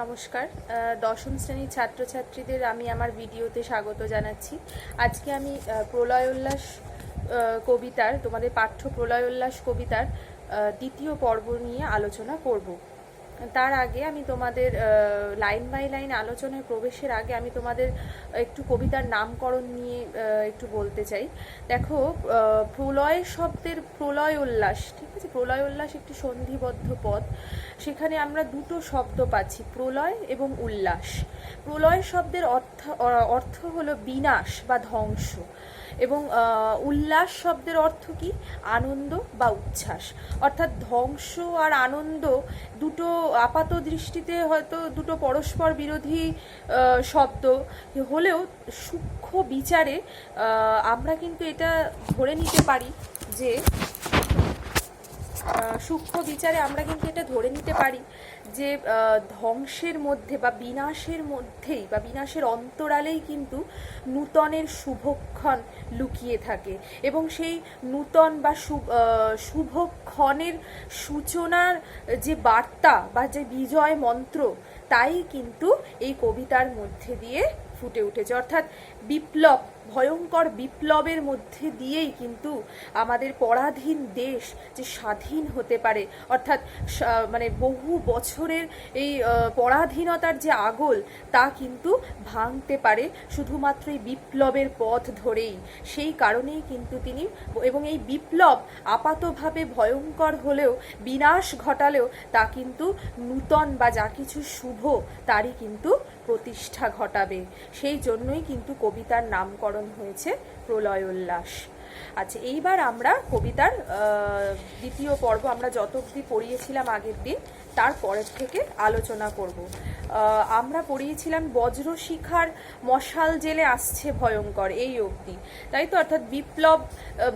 নমস্কার। দশম শ্রেণীর ছাত্রছাত্রীদের আমি আমার ভিডিওতে স্বাগত জানাচ্ছি। আজকে আমি প্রলয় উল্লাস কবিতার, তোমাদের পাঠ্য প্রলয় উল্লাস কবিতার দ্বিতীয় পর্ব নিয়ে আলোচনা করব। তার আগে আমি তোমাদের লাইন বাই লাইন আলোচনায় প্রবেশের আগে আমি তোমাদের একটু কবিতার নামকরণ নিয়ে একটু বলতে চাই। দেখো, প্রলয় শব্দের প্রলয় উল্লাস, ঠিক আছে, প্রলয় উল্লাস একটি সন্ধিবদ্ধ পদ। সেখানে আমরা দুটো শব্দ পাচ্ছি, প্রলয় এবং উল্লাস। প্রলয় শব্দের অর্থ হলো বিনাশ বা ধ্বংস, এবং উল্লাস শব্দের অর্থ কি? আনন্দ বা উচ্ছ্বাস। অর্থাৎ ধ্বংস আর আনন্দ দুটো আপাত দৃষ্টিতে হয়তো দুটো পরস্পর বিরোধী শব্দ হলেও সূক্ষ্ম বিচারে আমরা কিন্তু এটা ধরে নিতে পারি যে ধ্বংসের মধ্যে বা বিনাশের মধ্যেই বা বিনাশের অন্তরালেই কিন্তু নূতনের শুভক্ষণ লুকিয়ে থাকে, এবং সেই নূতন বা শুভক্ষণের সূচনার যে বার্তা বা যে বিজয় মন্ত্র, তাই কিন্তু এই কবিতার মধ্যে দিয়ে ফুটে উঠেছে। অর্থাৎ বিপ্লব, ভয়ঙ্কর বিপ্লবের মধ্যে দিয়েই কিন্তু আমাদের পরাধীন দেশ যে স্বাধীন হতে পারে, অর্থাৎ মানে বহু বছরের এই পরাধীনতার যে আগল, তা কিন্তু ভাঙতে পারে শুধুমাত্র এই বিপ্লবের পথ ধরেই। সেই কারণেই কিন্তু তিনি, এবং এই বিপ্লব আপাতভাবে ভয়ঙ্কর হলেও, বিনাশ ঘটালেও, তা কিন্তু নূতন বা যা কিছু শুভ তারই কিন্তু প্রতিষ্ঠা ঘটাবে। সেই জন্যই কিন্তু কবিতার নামকরণ হয়েছে প্রলয় উল্লাস। আচ্ছা, এইবার আমরা কবিতার দ্বিতীয় পর্ব, আমরা যত অবধি পড়িয়েছিলাম আগের দিন তার পরের থেকে আলোচনা করব। আমরা পড়িয়েছিলাম বজ্রশিখার মশাল জেলে আসছে ভয়ঙ্কর, এই অবধি, তাই তো? অর্থাৎ বিপ্লব,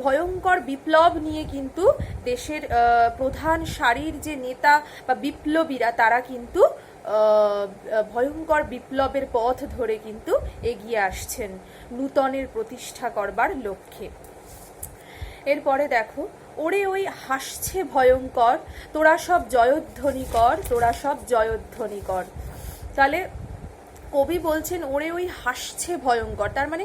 ভয়ঙ্কর বিপ্লব নিয়ে কিন্তু দেশের প্রধান সারির যে নেতা বা বিপ্লবীরা, তারা কিন্তু ভয়ঙ্কর বিপ্লবের পথ ধরে কিন্তু এগিয়ে আসছেন নূতনের প্রতিষ্ঠা করবার লক্ষ্যে। এরপরে দেখো, ওরে ওই হাসছে ভয়ঙ্কর, তোরা সব জয়ধ্বনি কর, তোরা সব জয়ধ্বনি কর। তাহলে কবি বলছেন ওরে ওই হাসছে ভয়ঙ্কর, তার মানে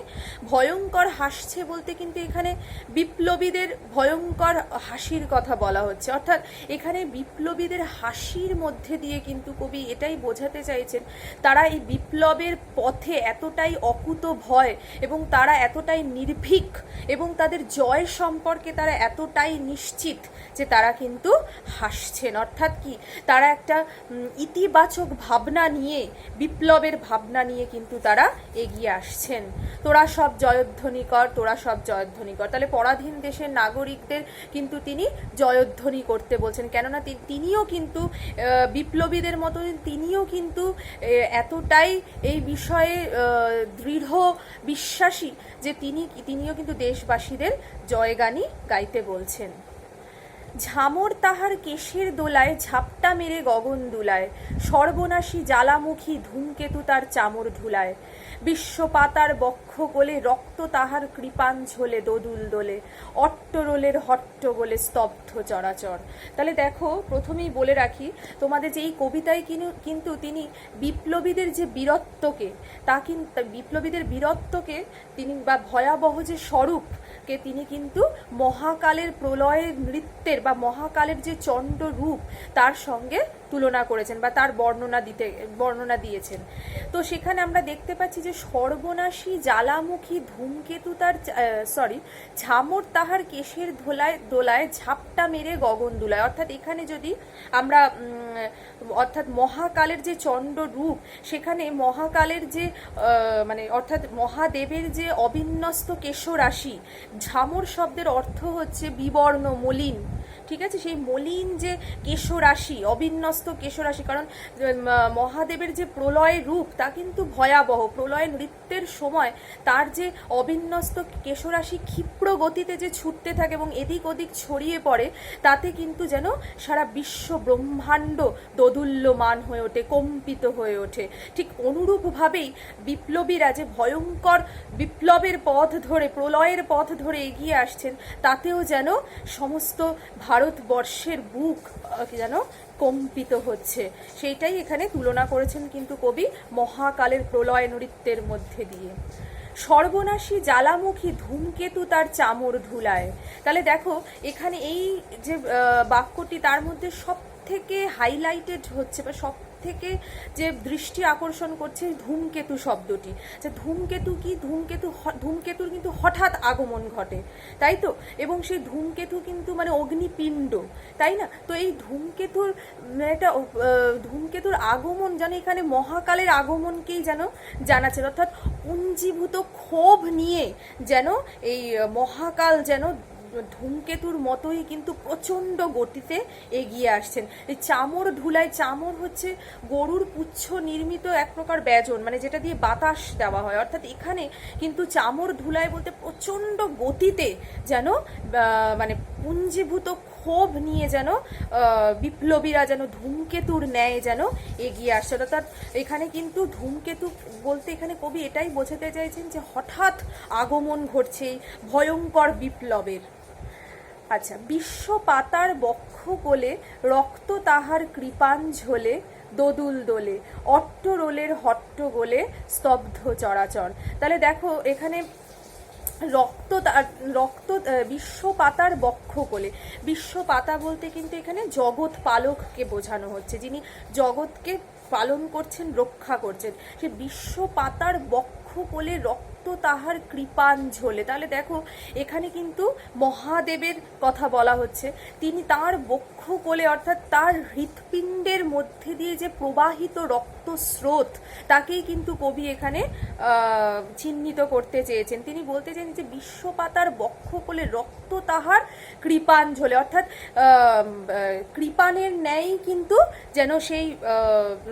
ভয়ঙ্কর হাসছে বলতে কিন্তু এখানে বিপ্লবীদের ভয়ঙ্কর হাসির কথা বলা হচ্ছে। অর্থাৎ এখানে বিপ্লবীদের হাসির মধ্যে দিয়ে কিন্তু কবি এটাই বোঝাতে চাইছেন, তারা এই বিপ্লবের পথে এতটাই অকুত ভয়, এবং তারা এতটাই নির্ভীক, এবং তাদের জয় সম্পর্কে তারা এতটাই নিশ্চিত যে তারা কিন্তু হাসছেন। অর্থাৎ কি, তারা একটা ইতিবাচক ভাবনা নিয়ে, বিপ্লবের ভাবনা নিয়ে কিন্তু তারা এগিয়ে আসছেন। তোরা সব জয়ধ্বনি কর, তোরা সব জয়ধ্বনি কর। তাহলে পরাধীন দেশের নাগরিকদের কিন্তু তিনি জয়ধ্বনি করতে বলছেন, কেননা তিনিও কিন্তু বিপ্লবীদের মতো, তিনিও কিন্তু এতটাই এই বিষয়ে দৃঢ় বিশ্বাসী যে তিনিও কিন্তু দেশবাসীদের জয়গানি গাইতে বলছেন। ঝামর তাহার কেশের দোলায় ঝাপটা মেরে গগন দুলায়, সর্বনাশী জ্বালামুখী ধূমকেতু তার চামর ধুলায়, বিশ্বপাতার বক্ষ কোলে রক্ত তাহার কৃপাঞ্ঝলে দোদুল দোলে, অট্টরোলের হট্টগোলে স্তব্ধ চরাচর। তাহলে দেখো, প্রথমেই বলে রাখি তোমাদের যে এই কবিতায় কিন্তু তিনি বিপ্লবীদের যে বীরত্বকে, বিপ্লবীদের বীরত্বকে তিনি, বা ভয়াবহ যে স্বরূপকে তিনি কিন্তু মহাকালের প্রলয়ের নৃত্যের বা মহাকালের যে চণ্ড রূপ, তার সঙ্গে তুলনা করেছেন বা তার বর্ণনা দিয়েছেন। তো সেখানে আমরা দেখতে পাচ্ছি যে সর্বনাশী জ্বালামুখী ধূমকেতু তার ঝামর তাহার কেশের দোলায় ঝাপটা মেরে গগন দুলায়। অর্থাৎ এখানে যদি আমরা অর্থাৎ মহাকালের যে চণ্ড রূপ, সেখানে মহাকালের যে মানে অর্থাৎ মহাদেবের যে অবিন্যস্ত কেশরাশি, ঝামর শব্দের অর্থ হচ্ছে বিবর্ণ, মলিন, ঠিক আছে? সেই মলিন যে কেশরাশি, অবিন্যস্ত কেশরাশি, কারণ মহাদেবের যে প্রলয় রূপ তা কিন্তু ভয়াবহ। প্রলয় নৃত্যের সময় তার যে অবিন্যস্ত কেশরাশি ক্ষিপ্র গতিতে যে ছুটতে থাকে এবং এদিক ওদিক ছড়িয়ে পড়ে, তাতে কিন্তু যেন সারা বিশ্ব ব্রহ্মাণ্ড দোদুল্যমান হয়ে ওঠে, কম্পিত হয়ে ওঠে। ঠিক অনুরূপভাবেই বিপ্লবীরা যে ভয়ঙ্কর বিপ্লবের পথ ধরে, প্রলয়ের পথ ধরে এগিয়ে আসছেন, তাতেও যেন সমস্ত ভারতবর্ষের বুক যেন কম্পিত হচ্ছে, সেইটাই এখানে তুলনা করেছেন কিন্তু কবি মহাকালের প্রলয় নৃত্যের মধ্যে দিয়ে। সর্বনাশী জ্বালামুখী ধূমকেতু তার চামর ধুলায়। তাহলে দেখো এখানে এই যে বাক্যটি, তার মধ্যে সব থেকে হাইলাইটেড হচ্ছে বা সব থেকে যে দৃষ্টি আকর্ষণ করছে ধূমকেতু শব্দটি। যে ধূমকেতু কি, ধূমকেতুর কিন্তু হঠাৎ আগমন ঘটে, তাই তো, এবং সেই ধূমকেতু কিন্তু মানে অগ্নিপিণ্ড, তাই না? তো এই ধূমকেতুর আগমন যেন এখানে মহাকালের আগমনকেই যেন জানাচ্ছে, অর্থাৎ পুঞ্জীভূত ক্ষোভ নিয়ে যেন এই মহাকাল যেন ধূমকেতুর মতোই কিন্তু প্রচণ্ড গতিতে এগিয়ে আসছেন। এই চামর ধুলায়, চামর হচ্ছে গরুর পুচ্ছ নির্মিত এক প্রকার ব্যজন, মানে যেটা দিয়ে বাতাস দেওয়া হয়, অর্থাৎ এখানে কিন্তু চামর ধুলায় বলতে প্রচণ্ড গতিতে যেন মানে পুঞ্জীভূত ক্ষোভ নিয়ে যেন বিপ্লবীরা যেন ধূমকেতুর ন্যায় যেন এগিয়ে আসছে। অর্থাৎ এখানে কিন্তু ধূমকেতু বলতে এখানে কবি এটাই বোঝাতে চাইছেন যে হঠাৎ আগমন ঘটছে এই ভয়ঙ্কর বিপ্লবের। আচ্ছা, বিশ্ব পাতার বক্ষ কোলে রক্ত তাহার কৃপাঞ্ঝলে দোদুল দোলে অট্টরোলের হট্টগোলে স্তব্ধ চরাচর। তাহলে দেখো এখানে রক্ত বিশ্ব পাতার বক্ষ কোলে, বিশ্ব পাতা বলতে কিন্তু এখানে জগৎ পালককে বোঝানো হচ্ছে, যিনি জগৎকে পালন করছেন, রক্ষা করছেন। সে বিশ্ব পাতার বক্ষ কোলে রক্ত তাহার কৃপাঞ্ঝলে। তাহলে দেখো এখানে কিন্তু মহাদেবের কথা বলা হচ্ছে, তিনি তার বক্ষ কোলে অর্থাৎ তার হৃৎপিণ্ডের মধ্যে দিয়ে যে প্রবাহিত রক্ত স্রোত, তাকেই কিন্তু কবি এখানে চিহ্নিত করতে চেয়েছেন। তিনি বলতে চান যে বিশ্বপাতার বক্ষ কোলে রক্ত তাহার কৃপাঞ্ঝলে, অর্থাৎ কৃপানের ন্যায় কিন্তু যেন সেই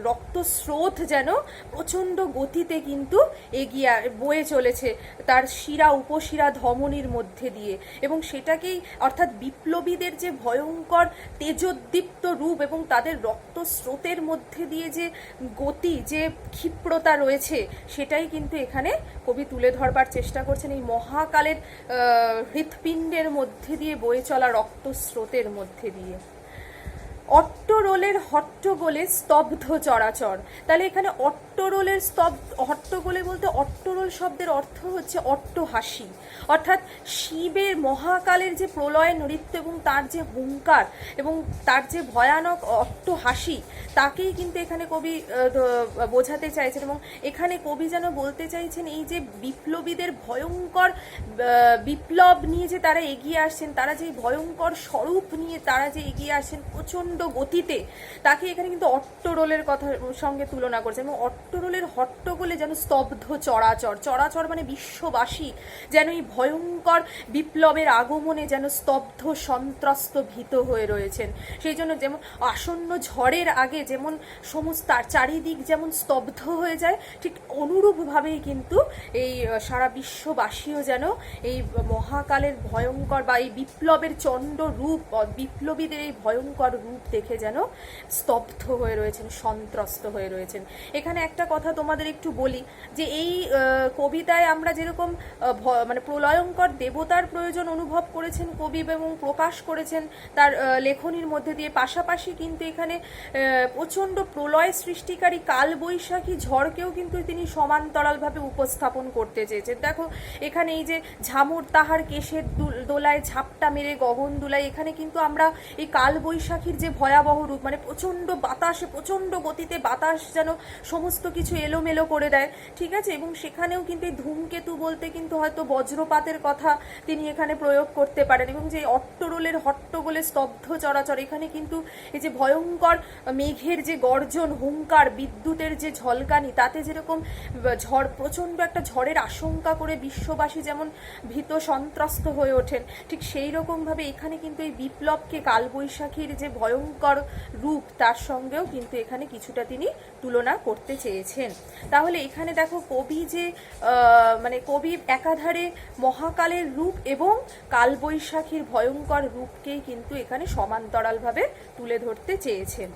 রক্ত স্রোত যেন প্রচণ্ড গতিতে কিন্তু এগিয়ে বয়ে চলেছে তার শিরা উপশিরা ধমনীর মধ্যে দিয়ে, এবং সেটাকেই অর্থাৎ বিপ্লবীদের যে ভয়ঙ্কর তেজোদ্দীপ্ত রূপ এবং তাদের রক্ত স্রোতের মধ্যে দিয়ে যে গতি, যে ক্ষিপ্রতা রয়েছে, সেটাই কিন্তু এখানে কবি তুলে ধরবার চেষ্টা করছেন এই মহাকালের হৃৎপিণ্ডের মধ্যে দিয়ে বয়ে চলা রক্ত স্রোতের মধ্যে দিয়ে। অট্টরোলের হট্টগোলে স্তব্ধ চরাচর। তাহলে এখানে অট্টরোলের হট্টগোলে বলতে অট্টরোল শব্দের অর্থ হচ্ছে অট্টহাসি, অর্থাৎ শিবের মহাকালের যে প্রলয় নৃত্য এবং তার যে হুঙ্কার এবং তার যে ভয়ানক অট্টহাসি, তাকেই কিন্তু এখানে কবি বোঝাতে চাইছেন। এবং এখানে কবি যেন বলতে চাইছেন এই যে বিপ্লবীদের ভয়ঙ্কর বিপ্লব নিয়ে যে তারা এগিয়ে আসছেন, তারা যে ভয়ঙ্কর স্বরূপ নিয়ে তারা যে এগিয়ে আসছেন প্রচণ্ড গতিতে, তাকে এখানে কিন্তু অট্টরোলের কথা সঙ্গে তুলনা করছে। এবং অট্টরোলের হট্টগোলে যেন স্তব্ধ চরাচর, চরাচর মানে বিশ্ববাসী যেন এই ভয়ঙ্কর বিপ্লবের আগমনে যেন স্তব্ধ সন্ত্রস্ত ভীত হয়ে রয়েছেন। সেই জন্য যেমন আসন্ন ঝড়ের আগে যেমন সমস্ত চারিদিক যেমন স্তব্ধ হয়ে যায়, ঠিক অনুরূপভাবেই কিন্তু এই সারা বিশ্ববাসীও যেন এই মহাকালের ভয়ঙ্কর বা এই বিপ্লবের চণ্ড রূপ, বিপ্লবীদের এই ভয়ঙ্কর রূপ দেখে যেন স্তব্ধ হয়ে রয়েছেন, সন্ত্রস্ত হয়ে রয়েছেন। এখানে একটা কথা তোমাদের একটু বলি, যে এই কবিতায় আমরা যেরকম মানে প্রলয়ঙ্কর দেবতার প্রয়োজন অনুভব করেছেন কবি এবং প্রকাশ করেছেন তার লেখনীর মধ্যে দিয়ে, পাশাপাশি কিন্তু এখানে প্রচণ্ড প্রলয় সৃষ্টিকারী কালবৈশাখী ঝড়কেও কিন্তু তিনি সমান্তরালভাবে উপস্থাপন করতে চেয়েছেন। দেখো এখানে এই যে ঝামর তাহার কেশের দোলায় ঝাপটা মেরে গগন দুলায়, এখানে কিন্তু আমরা এই কালবৈশাখীর যে ভয়াবহ রূপ, মানে প্রচণ্ড বাতাসে প্রচণ্ড গতিতে বাতাস যেন সমস্ত কিছু এলোমেলো করে দেয়, ঠিক আছে। এবং সেখানেও কিন্তু এই ধূমকেতু বলতে কিন্তু হয়তো বজ্রপাতের কথা তিনি এখানে প্রয়োগ করতে পারেন। এবং যে অট্টরোলের হট্টগোলে স্তব্ধ চরাচর, এখানে কিন্তু এই যে ভয়ঙ্কর মেঘের যে গর্জন, হুঙ্কার, বিদ্যুতের যে ঝলকানি, তাতে যেরকম ঝড়, প্রচণ্ড একটা ঝড়ের আশঙ্কা করে বিশ্ববাসী যেমন ভীত সন্ত্রস্ত হয়ে ওঠেন, ঠিক সেই রকমভাবে এখানে কিন্তু এই বিপ্লবকে কালবৈশাখীর যে ভয়ঙ্কর রূপ, তার সঙ্গেও কিন্তু এখানে কিছুটা তিনি তুলনা করতে চেয়েছেন। তাহলে এখানে দেখো কবি যে মানে কবি একাধারে মহাকালের রূপ এবং কালবৈশাখীর ভয়ঙ্কর রূপকেই কিন্তু এখানে সমান্তরালভাবে তুলে ধরতে চেয়েছেন।